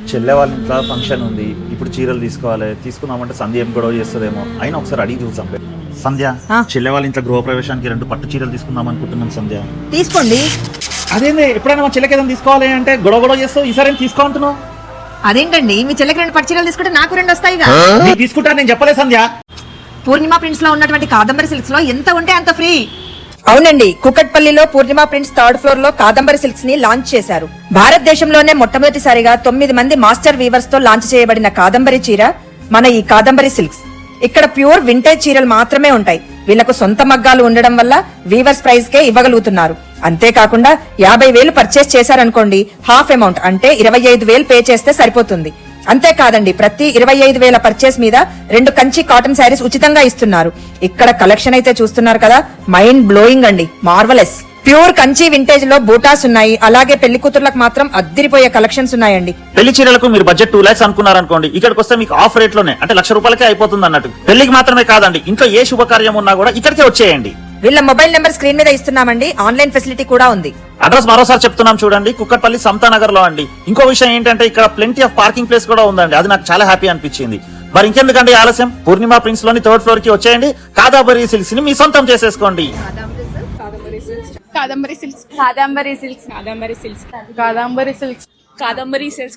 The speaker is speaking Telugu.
చెల్లె వాళ్ళ ఇంట్లో ఫంక్షన్ ఉంది, ఇప్పుడు చీరలు తీసుకోవాలి, తీసుకుందామంటే సంధ్య ఏం గొడవ చేస్తుందేమో, అయినా ఒకసారి అడిగి చూసాం. సంధ్య, చెల్లె వాళ్ళ ఇంట్లో గృహప్రవేశానికి 2 పట్టు చీరలు తీసుకుందాం అనుకుంటున్నాను. సంధ్య తీసుకోండి. అదేంది, ఎప్పుడైనా మా చెల్లెకి ఏదైనా తీసుకోవాలి అంటే గొడవ చేస్తావు, ఈసారి ఏం తీసుకోంటున్నావు? అదేంటండి, మీ చెల్లెకి 2 పట్టు చీరలు తీసుకుంటే నాకు 2 వస్తాయిగా. నేను తీసుకుంటా, నేను చెప్పలే సంధ్య. పూర్ణిమ ప్రింట్స్ లో ఉన్నటువంటి కాదంబరి సిల్క్స్ లో ఎంత ఉంటే అంత ఫ్రీ. అవునండి, కుకట్పల్లిలో పూర్ణిమ ప్రింట్స్ 3rd ఫ్లోర్ లో కాదంబరి సిల్క్స్ ని లాంచ్ చేశారు. భారతదేశంలోనే మొట్టమొదటిసారిగా 9 మంది మాస్టర్ వీవర్స్ తో లాంచ్ చేయబడిన కాదంబరి చీర మన ఈ కాదంబరి సిల్క్స్. ఇక్కడ ప్యూర్ వింటేజ్ చీరలు మాత్రమే ఉంటాయి. వీళ్లకు సొంత మగ్గాలు ఉండడం వల్ల వీవర్స్ ప్రైస్ కే ఇవ్వగలుగుతున్నారు. అంతేకాకుండా 50,000 పర్చేస్ చేశారనుకోండి, హాఫ్ అమౌంట్ అంటే 25,000 పే చేస్తే సరిపోతుంది. అంతేకాదండి, ప్రతి 25,000 పర్చేస్ మీద 2 కంచి కాటన్ శారీస్ ఉచితంగా ఇస్తున్నారు. ఇక్కడ కలెక్షన్ అయితే చూస్తున్నారు కదా, మైండ్ బ్లోయింగ్ అండి, మార్వలెస్. ప్యూర్ కంచి వింటేజ్ లో బూటాస్ ఉన్నాయి. అలాగే పెళ్లి కూతుర్లకు మాత్రం అద్దిరిపోయే కలెక్షన్స్ ఉన్నాయండి. పెళ్లి చీరలకు మీరు బడ్జెట్ 2 lakhs అనుకున్నారనుకోండి, ఇక్కడికి వస్తే మీకు ఆఫ్ రేట్ లోనే, అంటే 1,00,000 రూపాయలకే అయిపోతుంది అన్నట్టు. పెళ్లికి మాత్రమే కాదండి, ఇంట్లో ఏ శుభకార్యం ఉన్నా కూడా ఇక్కడికే వచ్చేయండి. వీళ్ళ మొబైల్ నెంబర్ స్క్రీన్ మీద ఇస్తున్నామండి. ఆన్లైన్ ఫెసిలిటీ కూడా ఉంది. అడ్రస్ మరోసారి చెప్తున్నాం చూడండి, కుక్కట్పల్లి సమతానగర్ లో అండి. ఇంకో విషయం ఏంటంటే ఇక్కడ ప్లెంటీ ఆఫ్ పార్కింగ్ ప్లేస్ కూడా ఉందండి, అది నాకు చాలా హ్యాపీ అనిపించింది. మరి ఇంకెందుకండి ఆలస్యం, పూర్ణిమ ప్రింట్స్ లోని 3rd ఫ్లోర్ కి వచ్చేయండి. కాదంబరి సిల్క్స్ ని మీ సొంతం చేసేసుకోండి. కాదంబరి సిల్క్స్.